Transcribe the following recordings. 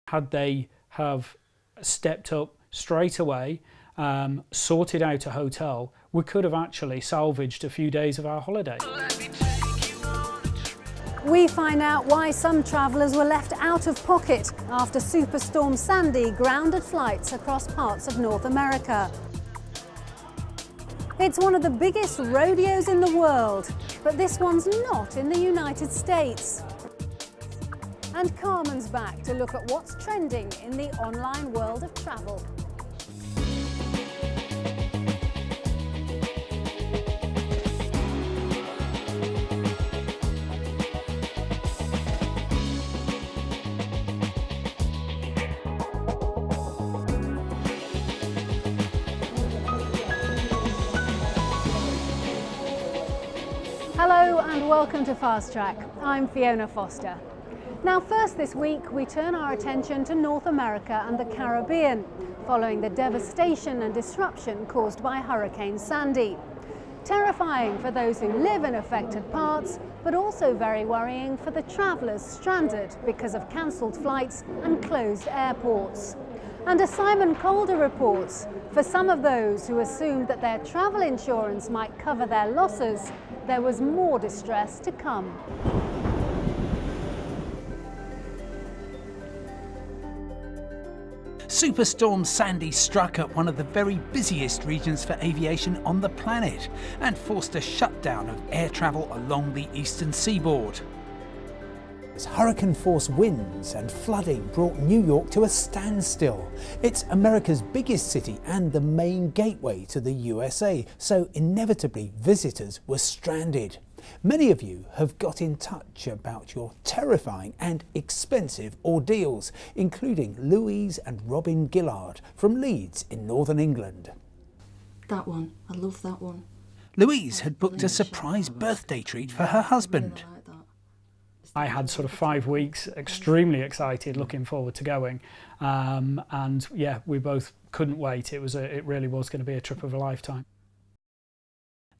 Had they have stepped up straight away, sorted out a hotel, we could have actually salvaged a few days of our holiday. We find out why some travellers were left out of pocket after Superstorm Sandy grounded flights across parts of North America. It's one of the biggest rodeos in the world, but this one's not in the United States. And Carmen's back to look at what's trending in the online world of travel. Hello and welcome to Fast Track. I'm Fiona Foster. Now first this week we turn our attention to North America and the Caribbean following the devastation and disruption caused by Hurricane Sandy. Terrifying for those who live in affected parts, but also very worrying for the travellers stranded because of cancelled flights and closed airports. And as Simon Calder reports, for some of those who assumed that their travel insurance might cover their losses, there was more distress to come. Superstorm Sandy struck at one of the very busiest regions for aviation on the planet and forced a shutdown of air travel along the eastern seaboard. Hurricane-force winds and flooding brought New York to a standstill. It's America's biggest city and the main gateway to the USA, so inevitably visitors were stranded. Many of you have got in touch about your terrifying and expensive ordeals, including Louise and Robin Gillard from Leeds in northern England. That one, I love that one. Louise had booked a surprise birthday treat for her husband. I had sort of 5 weeks, extremely excited, looking forward to going, and yeah, we both couldn't wait. It really was going to be a trip of a lifetime.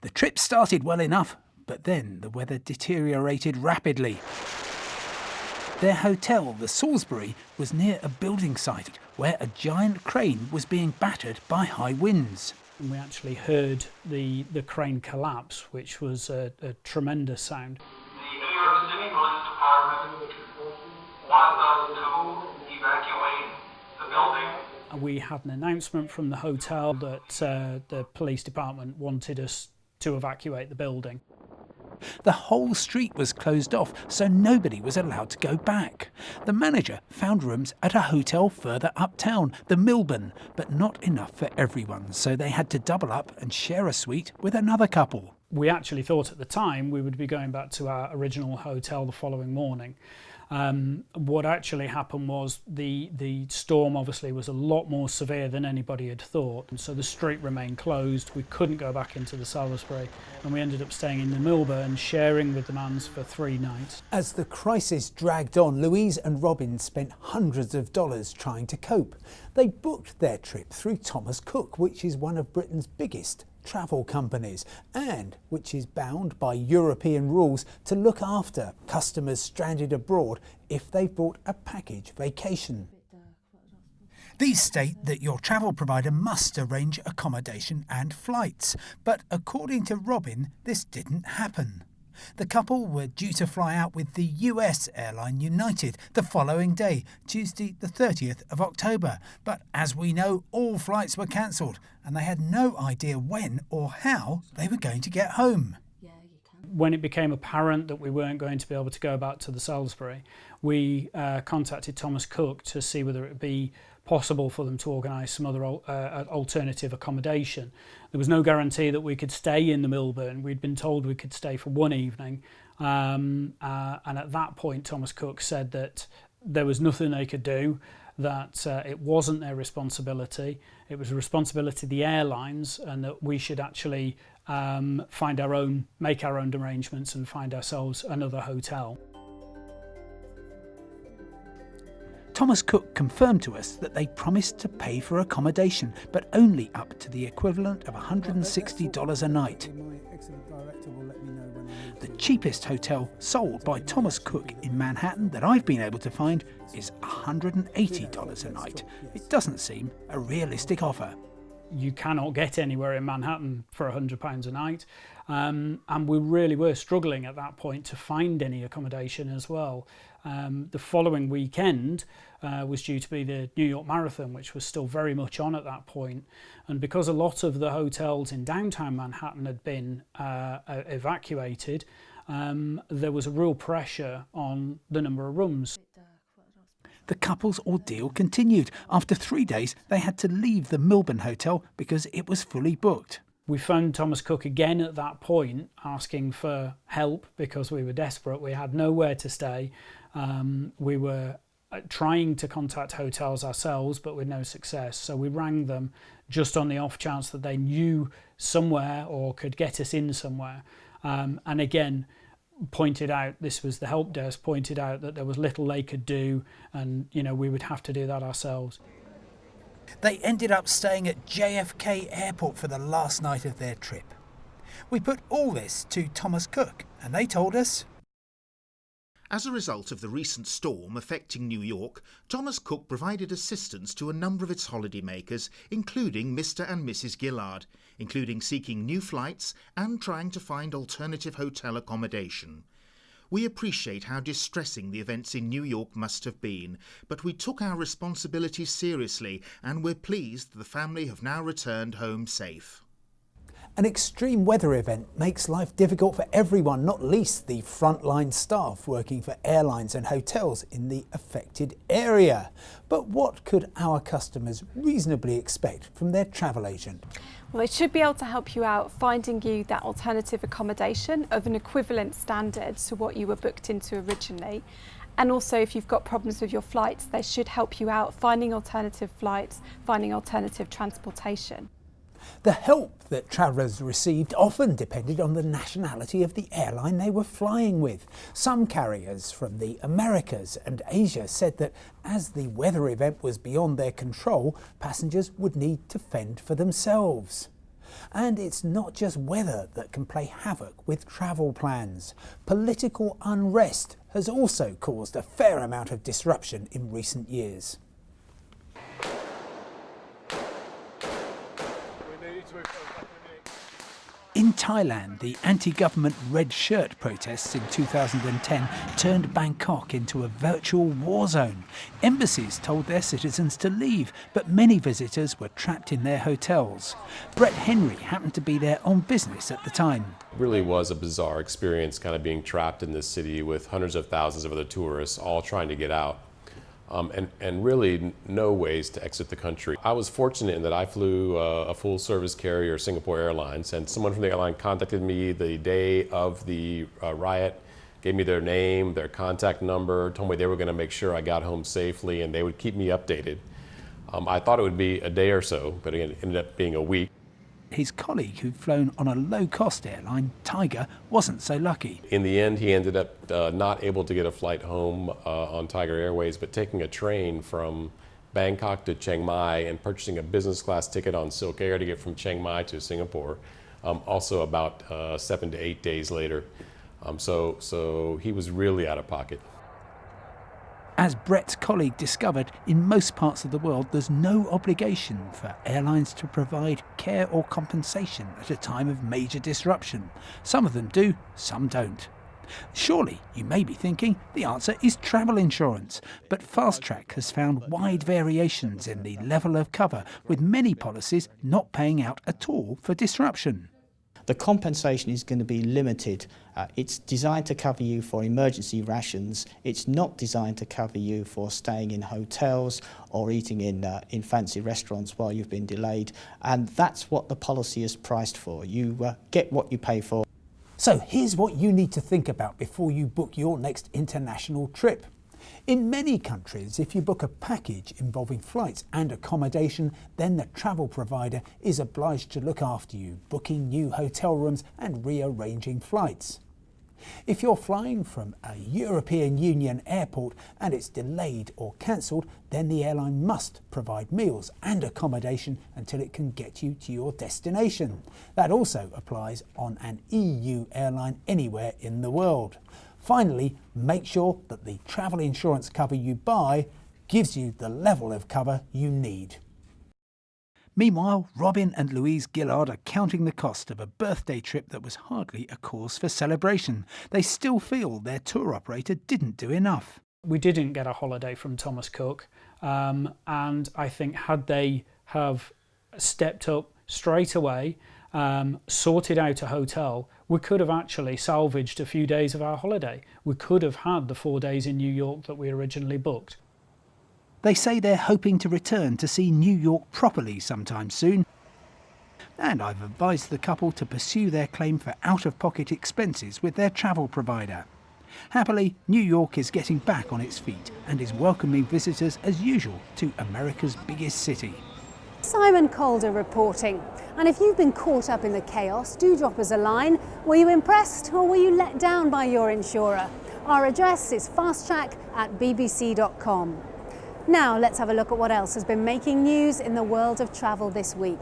The trip started well enough, but then the weather deteriorated rapidly. Their hotel, the Salisbury, was near a building site where a giant crane was being battered by high winds. And we actually heard the crane collapse, which was a tremendous sound. The New York City Police Department wants us to evacuate the building. We had an announcement from the hotel that the police department wanted us to evacuate the building. The whole street was closed off, so nobody was allowed to go back. The manager found rooms at a hotel further uptown, the Milburn, but not enough for everyone, so they had to double up and share a suite with another couple. We actually thought at the time we would be going back to our original hotel the following morning. What actually happened was the storm obviously was a lot more severe than anybody had thought, and so the street remained closed. We couldn't go back into the Salisbury, and we ended up staying in the Milburn, sharing with the Manns for 3 nights. As the crisis dragged on, Louise and Robin spent hundreds of dollars trying to cope. They booked their trip through Thomas Cook, which is one of Britain's biggest travel companies and which is bound by European rules to look after customers stranded abroad if they've bought a package vacation. These state that your travel provider must arrange accommodation and flights, but according to Robin, this didn't happen. The couple were due to fly out with the US airline United the following day, Tuesday the 30th of October. But as we know, all flights were cancelled and they had no idea when or how they were going to get home. When it became apparent that we weren't going to be able to go back to the Salisbury, we contacted Thomas Cook to see whether it would be possible for them to organise some other alternative accommodation. There was no guarantee that we could stay in the Milburn. We'd been told we could stay for 1 evening, and at that point Thomas Cook said that there was nothing they could do, that it wasn't their responsibility, it was the responsibility of the airlines, and that we should actually make our own arrangements and find ourselves another hotel. Thomas Cook confirmed to us that they promised to pay for accommodation, but only up to the equivalent of $160 a night. My excellent director will let me know when The cheapest hotel sold by Thomas Cook in Manhattan that I've been able to find is $180 a night. It doesn't seem a realistic offer. You cannot get anywhere in Manhattan for £100 a night, and we really were struggling at that point to find any accommodation as well. The following weekend was due to be the New York Marathon, which was still very much on at that point, and because a lot of the hotels in downtown Manhattan had been evacuated, there was a real pressure on the number of rooms. The couple's ordeal continued. After 3 days, they had to leave the Milburn Hotel because it was fully booked. We phoned Thomas Cook again at that point, asking for help because we were desperate. We had nowhere to stay. We were trying to contact hotels ourselves, but with no success. So we rang them just on the off chance that they knew somewhere or could get us in somewhere. And again, pointed out, this was the help desk, pointed out that there was little they could do, and we would have to do that ourselves. They ended up staying at JFK Airport for the last night of their trip. We put all this to Thomas Cook, and they told us, as a result of the recent storm affecting New York, Thomas Cook provided assistance to a number of its holidaymakers, including Mr. and Mrs. Gillard, including seeking new flights and trying to find alternative hotel accommodation. We appreciate how distressing the events in New York must have been, but we took our responsibilities seriously and we're pleased the family have now returned home safe. An extreme weather event makes life difficult for everyone, not least the frontline staff working for airlines and hotels in the affected area. But what could our customers reasonably expect from their travel agent? Well, they should be able to help you out finding you that alternative accommodation of an equivalent standard to what you were booked into originally. And also, if you've got problems with your flights, they should help you out finding alternative flights, finding alternative transportation. The help that travellers received often depended on the nationality of the airline they were flying with. Some carriers from the Americas and Asia said that as the weather event was beyond their control, passengers would need to fend for themselves. And it's not just weather that can play havoc with travel plans. Political unrest has also caused a fair amount of disruption in recent years. In Thailand, the anti-government red shirt protests in 2010 turned Bangkok into a virtual war zone. Embassies told their citizens to leave, but many visitors were trapped in their hotels. Brett Henry happened to be there on business at the time. It really was a bizarre experience, kind of being trapped in this city with hundreds of thousands of other tourists all trying to get out. And really no ways to exit the country. I was fortunate in that I flew a full service carrier, Singapore Airlines, and someone from the airline contacted me the day of the riot, gave me their name, their contact number, told me they were going to make sure I got home safely and they would keep me updated. I thought it would be a day or so, but it ended up being a week. His colleague, who'd flown on a low-cost airline, Tiger, wasn't so lucky. In the end, he ended up not able to get a flight home on Tiger Airways, but taking a train from Bangkok to Chiang Mai and purchasing a business class ticket on Silk Air to get from Chiang Mai to Singapore, also about 7 to 8 days later. So he was really out of pocket. As Brett's colleague discovered, in most parts of the world there's no obligation for airlines to provide care or compensation at a time of major disruption. Some of them do, some don't. Surely, you may be thinking, the answer is travel insurance, but Fast Track has found wide variations in the level of cover, with many policies not paying out at all for disruption. The compensation is going to be limited. It's designed to cover you for emergency rations. It's not designed to cover you for staying in hotels or eating in fancy restaurants while you've been delayed. And that's what the policy is priced for. You get what you pay for. So here's what you need to think about before you book your next international trip. In many countries, if you book a package involving flights and accommodation, then the travel provider is obliged to look after you, booking new hotel rooms and rearranging flights. If you're flying from a European Union airport and it's delayed or cancelled, then the airline must provide meals and accommodation until it can get you to your destination. That also applies on an EU airline anywhere in the world. Finally, make sure that the travel insurance cover you buy gives you the level of cover you need. Meanwhile, Robin and Louise Gillard are counting the cost of a birthday trip that was hardly a cause for celebration. They still feel their tour operator didn't do enough. We didn't get a holiday from Thomas Cook, and I think had they have stepped up straight away, sorted out a hotel, we could have actually salvaged a few days of our holiday. We could have had the 4 days in New York that we originally booked. They say they're hoping to return to see New York properly sometime soon. And I've advised the couple to pursue their claim for out-of-pocket expenses with their travel provider. Happily, New York is getting back on its feet and is welcoming visitors as usual to America's biggest city. Simon Calder reporting. And if you've been caught up in the chaos, do drop us a line. Were you impressed or were you let down by your insurer? Our address is fasttrack@bbc.com. Now let's have a look at what else has been making news in the world of travel this week.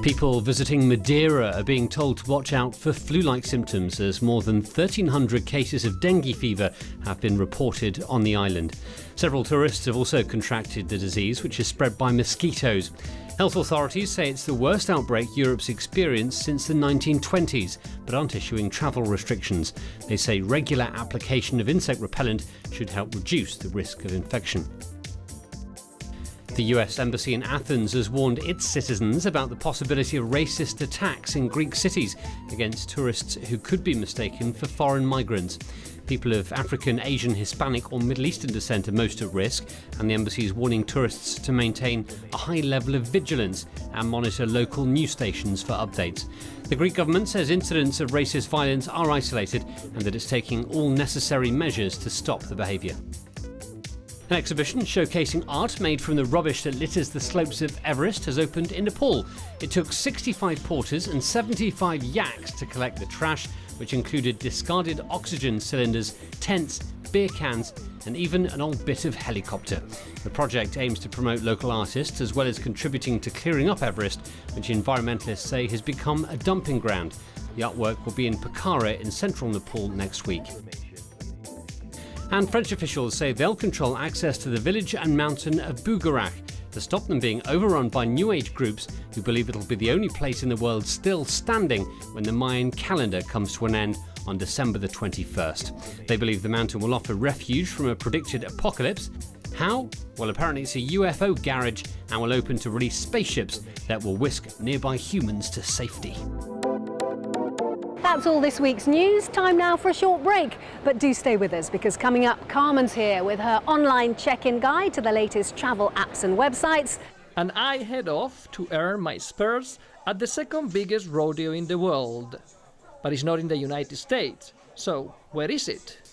People visiting Madeira are being told to watch out for flu-like symptoms as more than 1,300 cases of dengue fever have been reported on the island. Several tourists have also contracted the disease, which is spread by mosquitoes. Health authorities say it's the worst outbreak Europe's experienced since the 1920s, but aren't issuing travel restrictions. They say regular application of insect repellent should help reduce the risk of infection. The US Embassy in Athens has warned its citizens about the possibility of racist attacks in Greek cities against tourists who could be mistaken for foreign migrants. People of African, Asian, Hispanic or Middle Eastern descent are most at risk, and the embassy is warning tourists to maintain a high level of vigilance and monitor local news stations for updates. The Greek government says incidents of racist violence are isolated and that it's taking all necessary measures to stop the behaviour. An exhibition showcasing art made from the rubbish that litters the slopes of Everest has opened in Nepal. It took 65 porters and 75 yaks to collect the trash, which included discarded oxygen cylinders, tents, beer cans, and even an old bit of helicopter. The project aims to promote local artists as well as contributing to clearing up Everest, which environmentalists say has become a dumping ground. The artwork will be in Pokhara in central Nepal next week. And French officials say they'll control access to the village and mountain of Bouguerak to stop them being overrun by New Age groups who believe it'll be the only place in the world still standing when the Mayan calendar comes to an end on December the 21st. They believe the mountain will offer refuge from a predicted apocalypse. How? Well, apparently it's a UFO garage and will open to release spaceships that will whisk nearby humans to safety. That's all this week's news. Time now for a short break. But do stay with us because coming up, Carmen's here with her online check-in guide to the latest travel apps and websites. And I head off to earn my spurs at the second biggest rodeo in the world. But it's not in the United States. So, where is it?